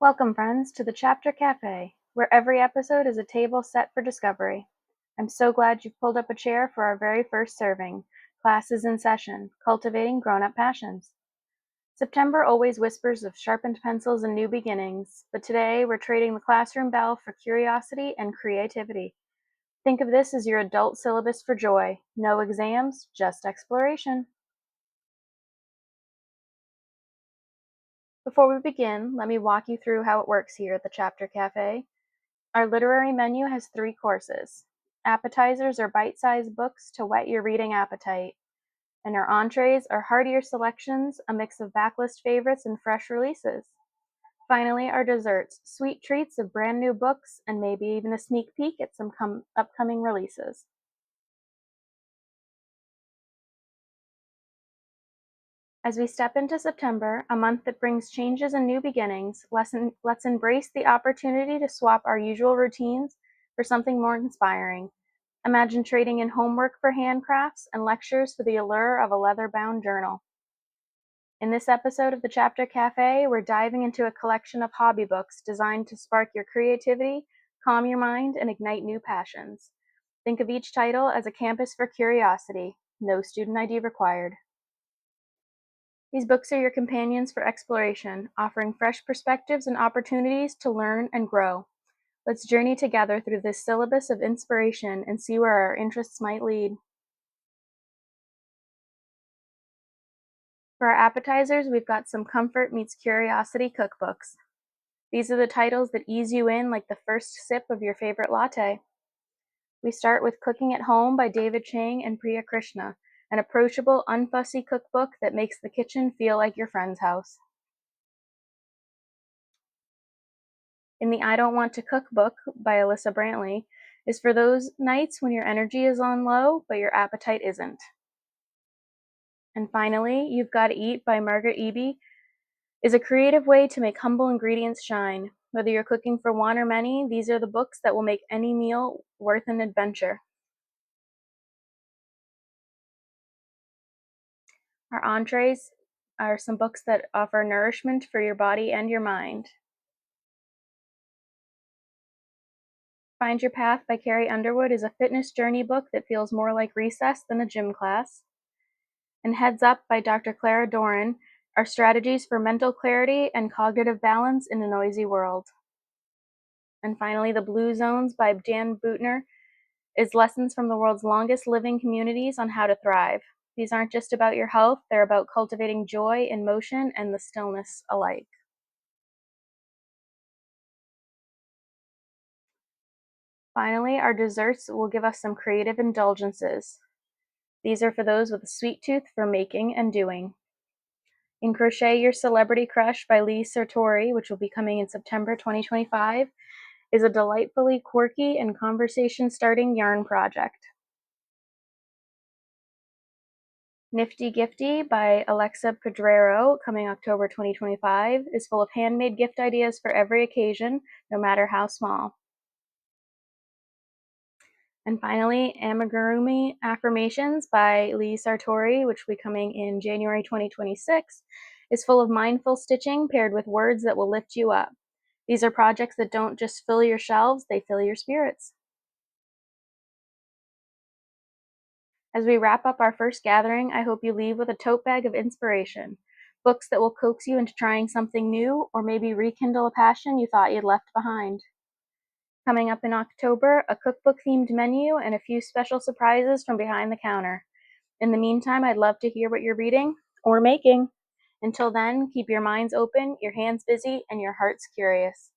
Welcome, friends, to the Chapter Café, where every episode is a table set for discovery. I'm so glad you've pulled up a chair for our very first serving. Class is in session, cultivating grown-up passions. September always whispers of sharpened pencils and new beginnings, but today we're trading the classroom bell for curiosity and creativity. Think of this as your adult syllabus for joy. No exams, just exploration. Before we begin, let me walk you through how it works here at the Chapter Café. Our literary menu has 3 courses. Appetizers are bite-sized books to whet your reading appetite, and our entrees are heartier selections, a mix of backlist favorites and fresh releases. Finally, our desserts, sweet treats of brand new books and maybe even a sneak peek at some upcoming releases. As we step into September, a month that brings changes and new beginnings, let's embrace the opportunity to swap our usual routines for something more inspiring. Imagine trading in homework for handcrafts and lectures for the allure of a leather-bound journal. In this episode of the Chapter Café, we're diving into a collection of hobby books designed to spark your creativity, calm your mind, and ignite new passions. Think of each title as a campus for curiosity, no student ID required. These books are your companions for exploration, offering fresh perspectives and opportunities to learn and grow. Let's journey together through this syllabus of inspiration and see where our interests might lead. For our appetizers, we've got some comfort meets curiosity cookbooks. These are the titles that ease you in like the first sip of your favorite latte. We start with Cooking at Home by David Chang and Priya Krishna, an approachable, unfussy cookbook that makes the kitchen feel like your friend's house. In the I Don't Want to Cook book by Alyssa Brantley is for those nights when your energy is on low, but your appetite isn't. And finally, You've Got to Eat by Margaret Eby is a creative way to make humble ingredients shine. Whether you're cooking for one or many, these are the books that will make any meal worth an adventure. Our entrees are some books that offer nourishment for your body and your mind. Find Your Path by Carrie Underwood is a fitness journey book that feels more like recess than a gym class. And Heads Up by Dr. Clara Doran are strategies for mental clarity and cognitive balance in a noisy world. And finally, The Blue Zones by Jan Boutner is lessons from the world's longest living communities on how to thrive. These aren't just about your health, they're about cultivating joy in motion and the stillness alike. Finally, our desserts will give us some creative indulgences. These are for those with a sweet tooth for making and doing. In Crochet Your Celebrity Crush by Lee Sartori, which will be coming in September 2025, is a delightfully quirky and conversation-starting yarn project. Nifty Gifty by Alexa Pedrero, coming October 2025, is full of handmade gift ideas for every occasion, no matter how small. And finally, Amigurumi Affirmations by Lee Sartori, which will be coming in January 2026, is full of mindful stitching paired with words that will lift you up. These are projects that don't just fill your shelves, they fill your spirits. As we wrap up our first gathering, I hope you leave with a tote bag of inspiration. Books that will coax you into trying something new, or maybe rekindle a passion you thought you'd left behind. Coming up in October, a cookbook-themed menu and a few special surprises from behind the counter. In the meantime, I'd love to hear what you're reading or making. Until then, keep your minds open, your hands busy, and your hearts curious.